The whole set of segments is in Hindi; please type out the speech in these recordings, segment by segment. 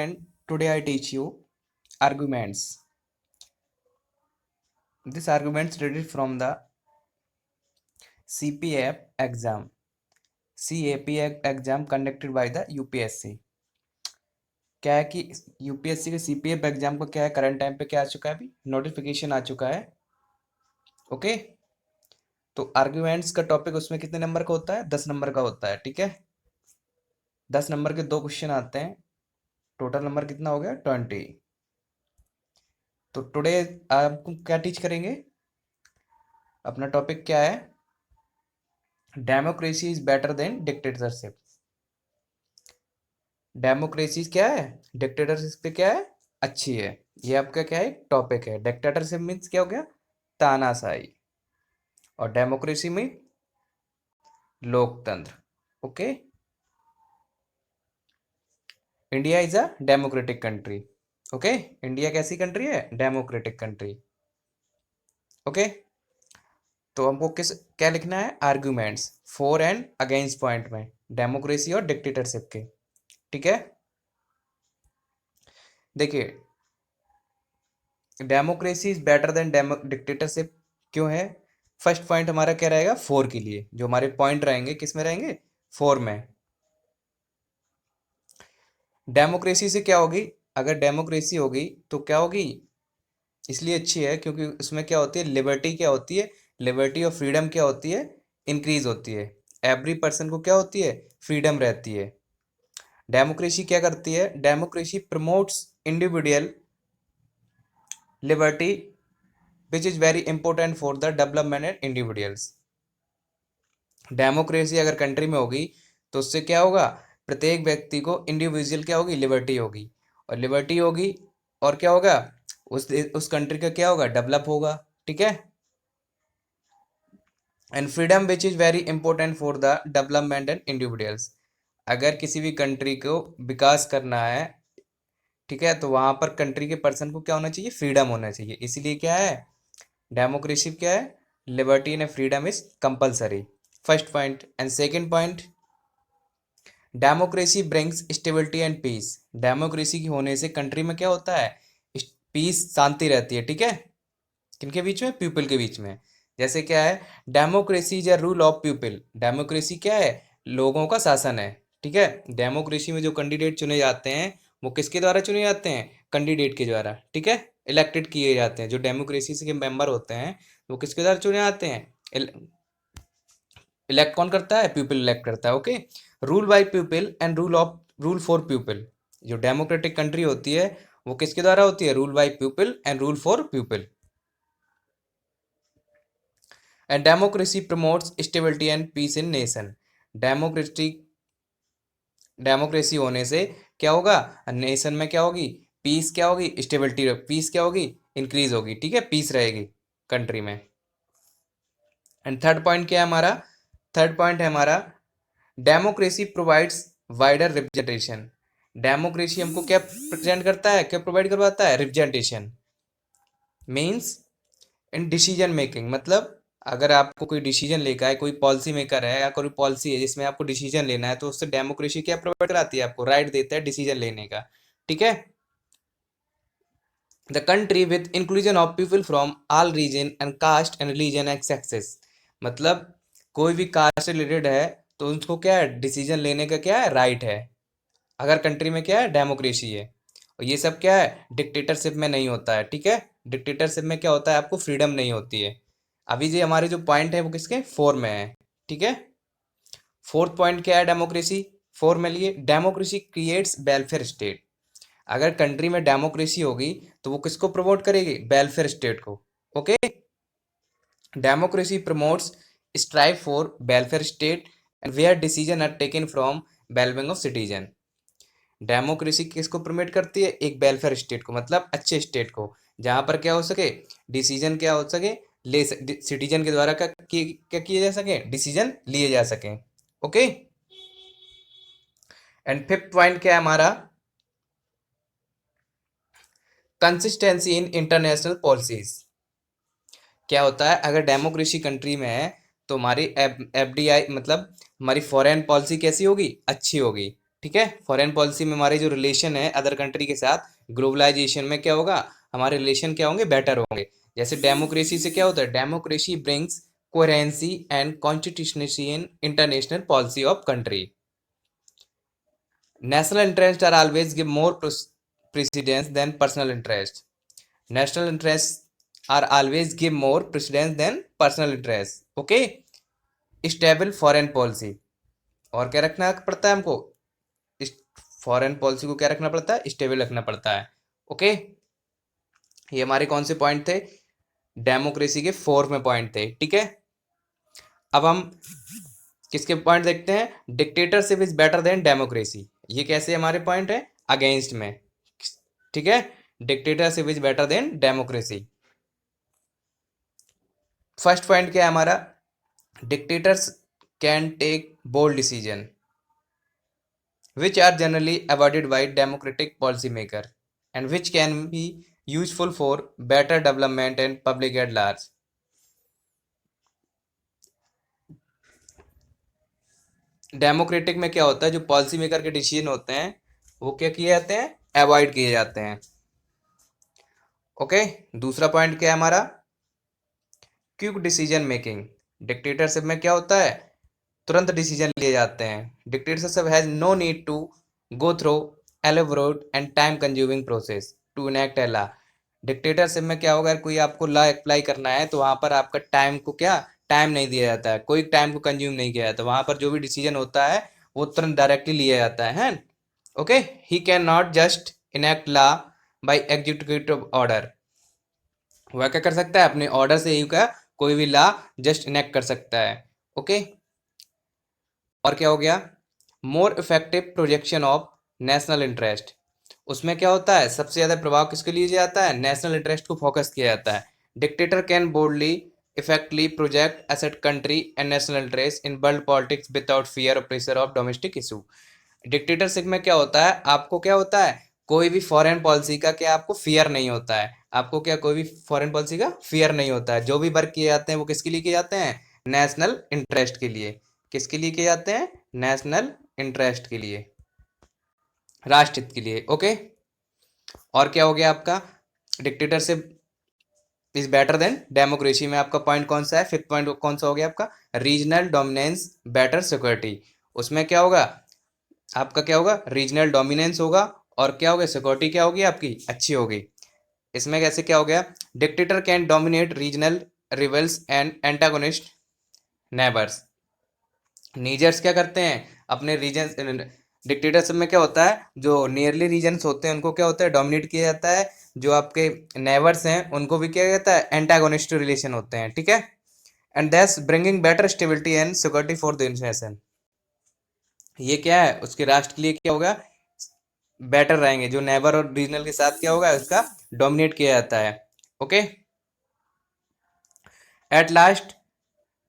student, today I teach you arguments. These arguments related from the CPF exam. CAP exam conducted by the UPSC. क्या है कि यूपीएससी के सीपीएफ एग्जाम का क्या है, करंट टाइम पे क्या आ चुका है, अभी नोटिफिकेशन आ चुका है। ओके, तो आर्ग्यूमेंट्स का टॉपिक उसमें कितने नंबर का होता है? 10 नंबर का होता है। ठीक है, 10 नंबर के 2 क्वेश्चन आते हैं, टोटल नंबर कितना हो गया? 20। तो टुडे आपको क्या टीच करेंगे? अपना टॉपिक क्या है? Democracy is better then dictatorship. Democracy क्या है, डिक्टेटरशिप पे क्या है, अच्छी है। ये आपका क्या है, टॉपिक है। डिक्टेटरशिप मीन्स क्या हो गया? तानाशाही। और डेमोक्रेसी में लोकतंत्र। Okay, India is a democratic country. Okay, India कैसी कंट्री है? Democratic country. ओके, तो हमको किस क्या लिखना है? Arguments for and against point में, डेमोक्रेसी और डिक्टेटरशिप के। ठीक है, देखिए democracy is better then dictatorship क्यों है? फर्स्ट पॉइंट हमारा क्या रहेगा? फोर के लिए जो हमारे पॉइंट रहेंगे किस में रहेंगे? फोर में। डेमोक्रेसी से क्या होगी? अगर डेमोक्रेसी होगी तो क्या होगी? इसलिए अच्छी है क्योंकि उसमें क्या होती है? लिबर्टी क्या होती है? लिबर्टी और फ्रीडम क्या होती है? इंक्रीज होती है। एवरी पर्सन को क्या होती है? फ्रीडम रहती है। डेमोक्रेसी क्या करती है? Democracy promotes individual liberty which is very important for the development and individuals. Democracy अगर कंट्री में होगी तो उससे क्या होगा? प्रत्येक व्यक्ति को इंडिविजुअल क्या होगी? लिबर्टी होगी। और लिबर्टी होगी और क्या होगा? उस कंट्री का क्या होगा? डेवलप होगा। ठीक है, and freedom which is very important for the development and individuals. अगर किसी भी कंट्री को विकास करना है, ठीक है, तो वहां पर कंट्री के पर्सन को क्या होना चाहिए? फ्रीडम होना चाहिए। इसीलिए क्या है? डेमोक्रेसी क्या है? Liberty and freedom is compulsory. First point. And second point, democracy brings stability and peace. Democracy की होने से कंट्री में क्या होता है? पीस, शांति रहती है। ठीक है, किनके बीच में? पीपल के बीच में। जैसे क्या है? Democracy is a rule of people. Democracy क्या है? लोगों का शासन है। ठीक है, डेमोक्रेसी में जो कैंडिडेट चुने जाते हैं वो किसके द्वारा चुने जाते हैं? कैंडिडेट के द्वारा। ठीक है, इलेक्टेड किए जाते हैं। जो डेमोक्रेसी के मेंबर होते हैं वो किसके द्वारा चुने जाते हैं? इलेक्ट कौन करता है? पीपल इलेक्ट करता है। Okay, rule by people and rule for people. जो डेमोक्रेटिक कंट्री होती है वो किसके द्वारा होती है? Rule by people and rule for people. And democracy promotes stability and peace in nation. Democracy होने से क्या होगा? नेशन में क्या होगी? पीस क्या होगी? स्टेबिलिटी। पीस क्या होगी? इंक्रीज होगी। ठीक है, पीस रहेगी कंट्री में। एंड थर्ड पॉइंट क्या है हमारा? थर्ड पॉइंट है हमारा democracy provides wider representation. Democracy हमको क्या प्रेजेंट करता है? क्या प्रोवाइड करवाता है? Representation means in decision making. मतलब अगर आपको कोई डिसीजन लेकर है, कोई पॉलिसी मेकर है या कोई पॉलिसी है जिसमें आपको डिसीजन लेना है, तो उससे डेमोक्रेसी क्या प्रोवाइड कराती है? आपको राइट देता है डिसीजन लेने का। ठीक है, the country with inclusion of people from all region and caste and religion and success. मतलब कोई भी कास्ट से रिलेटेड है तो उनको क्या है? डिसीजन लेने का क्या है? राइट है। अगर कंट्री में क्या है? डेमोक्रेसी है। और ये सब क्या है? डिक्टेटरशिप में नहीं होता है। ठीक है, डिक्टेटरशिप में क्या होता है? आपको फ्रीडम नहीं होती है। अभी जो हमारे जो पॉइंट है वो किसके? फोर में है। ठीक है, फोर्थ पॉइंट क्या है? डेमोक्रेसी फोर में लिए डेमोक्रेसी क्रिएट्स वेलफेयर स्टेट। अगर कंट्री में डेमोक्रेसी होगी तो वो किसको प्रमोट करेगी? वेलफेयर स्टेट को। Okay, democracy promotes strive for welfare state and where decision are taken from wellbeing of citizen. Democracy किसको प्रमोट करती है? एक वेलफेयर स्टेट को, मतलब अच्छे स्टेट को, जहां पर क्या हो सके? डिसीजन क्या हो सके? सिटीजन के द्वारा क्या किए जा सके? डिसीजन लिए जा सके। ओके, एंड फिफ्थ पॉइंट क्या है हमारा? Consistency in international policies. क्या होता है? अगर डेमोक्रेसी कंट्री में है तो हमारी एफडीआई मतलब हमारी फॉरेन पॉलिसी कैसी होगी? अच्छी होगी। ठीक है। फॉरेन पॉलिसी में हमारे जो रिलेशन है अदर कंट्री के साथ, ग्लोबलाइजेशन में क्या होगा, हमारे रिलेशन क्या होंगे, बेटर होंगे। जैसे डेमोक्रेसी से क्या होता है, democracy brings coherency and consistency in international policy of country. National interest are always give more precedence than personal interest. National interest are always give more precedence than personal interest. Okay. Stable foreign policy, और क्या रखना पड़ता है हमको, फॉरेन पॉलिसी को क्या रखना पड़ता है, स्टेबल रखना पड़ता है। ओके। ये हमारे कौन से पॉइंट थे, डेमोक्रेसी के 4वें पॉइंट थे। ठीक है। अब हम किसके पॉइंट देखते हैं, dictatorship is better than democracy. ये कैसे हमारे पॉइंट है, अगेंस्ट में। ठीक है। Dictatorship is better than democracy. First point क्या है हमारा, dictators can take bold decision which are generally avoided by democratic policymaker and which can be useful for better development and public at large। Democratic में क्या होता है, जो पॉलिसी मेकर के डिसीजन होते हैं वो क्या किए जाते हैं, अवॉइड किए जाते हैं। ओके। दूसरा पॉइंट क्या है हमारा, क्विक डिसीजन मेकिंग। डिक्टेटरशिप में क्या होता है, तुरंत डिसीजन लिए जाते हैं। Dictatorship has no need to go through elaborate and time consuming process to enact a law. Dictatorship में क्या होगा, अगर कोई आपको लॉ अप्लाई करना है तो वहां पर आपका टाइम को क्या, टाइम नहीं दिया जाता है, कोई टाइम को कंज्यूम नहीं किया जाता, वहां पर जो भी डिसीजन होता है वो तुरंत डायरेक्टली लिया जाता है। Okay. He can not just enact law by executive order. वह क्या कर सकता है, अपने ऑर्डर से ही का कोई भी लॉ जस्ट इनेक्ट कर सकता है। ओके। और क्या हो गया, more effective projection of national interest. उसमें क्या होता है, सबसे ज्यादा प्रभाव किसके लिए जाता है, नेशनल इंटरेस्ट को फोकस किया जाता है। Dictator can boldly effectively project asset country and national interest in world politics without fear और pressure of domestic issue. Dictatorship में क्या होता है, आपको क्या होता है, कोई भी फॉरेन पॉलिसी का क्या आपको फियर नहीं होता है, आपको क्या कोई भी फॉरेन पॉलिसी का फियर नहीं होता है। जो भी वर्क किए जाते हैं वो किसके लिए किए जाते हैं, नेशनल इंटरेस्ट के लिए। किसके लिए किए जाते हैं, नेशनल इंटरेस्ट के लिए, राष्ट्र हित के लिए। ओके। और क्या हो गया आपका, dictatorship is better than democracy में आपका पॉइंट कौन सा है, 5th पॉइंट कौन सा हो गया आपका, रीजनल डोमिनेंस बेटर सिक्योरिटी। उसमें क्या होगा आपका, क्या होगा, रीजनल डोमिनेंस होगा, और क्या होगा, सिक्योरिटी क्या होगी आपकी, अच्छी होगी। इसमें कैसे क्या हो गया, dictator can dominate regional rivals and antagonist neighbours. नीजर्स क्या करते हैं, अपने रीजन, डिक्टेटरशिप में क्या होता है, जो नियरली रीजन्स होते हैं उनको क्या होता है, डोमिनेट किया जाता है। जो आपके नेबर्स हैं उनको भी क्या जाता है, एंटागोनिस्ट रिलेशन होते हैं। ठीक है। And that's bringing better stability and security for the nation. ये क्या है, उसके राष्ट्र के लिए क्या होगा, बेटर रहेंगे। जो नेबर और रीजनल के साथ क्या होगा, उसका डोमिनेट किया जाता है। Okay. At last,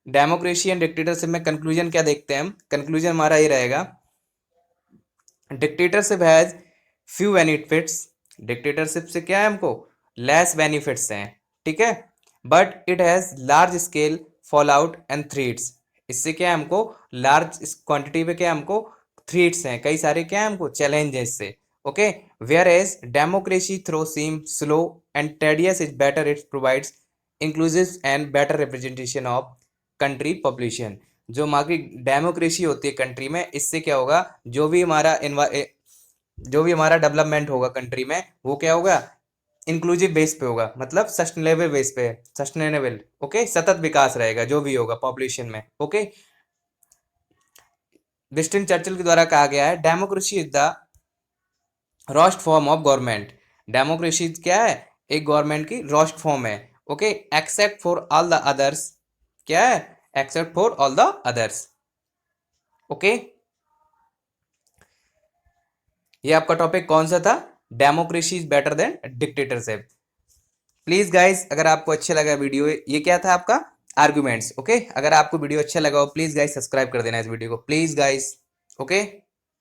democracy and dictatorship में कंक्लूजन क्या देखते हैं हम, कंक्लूजन हमारा ये रहेगा, dictatorship has few benefits. Dictatorship से क्या है, हमको लेस बेनिफिट्स हैं। ठीक है। But it has large scale fall out and threats. इससे क्या है, हमको लार्ज क्वांटिटी पे क्या है, हमको थ्रेट्स हैं, कई सारे क्या है, हमको चैलेंज है इससे। Okay. Where as democracy though seem slow and tedious is better, it provides inclusive and better representation of country population. जो हमारी डेमोक्रेसी होती है कंट्री में, इससे क्या होगा, जो भी हमारा डेवलपमेंट होगा कंट्री में वो क्या होगा, इंक्लूसिव बेस पे होगा, मतलब सस्टेनेबल बेस पे, सस्टेनेबल। ओके। सतत विकास रहेगा जो भी होगा पॉपुलेशन में। ओके। विंस्टन चर्चिल के द्वारा कहा गया है, democracy is the roast form of government. Democracy क्या है, एक गवर्नमेंट की रोस्ट फॉर्म है। Okay. Except for all the others, क्या है, except for all the others. Okay. ये आपका टॉपिक कौन सा था, democracy is better then dictatorship. Please guys, अगर आपको अच्छा लगा वीडियो, ये क्या था आपका आर्गुमेंट्स। ओके। अगर आपको वीडियो अच्छा लगा हो प्लीज गाइस सब्सक्राइब कर देना इस वीडियो को, please guys. Okay.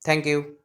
Thank you.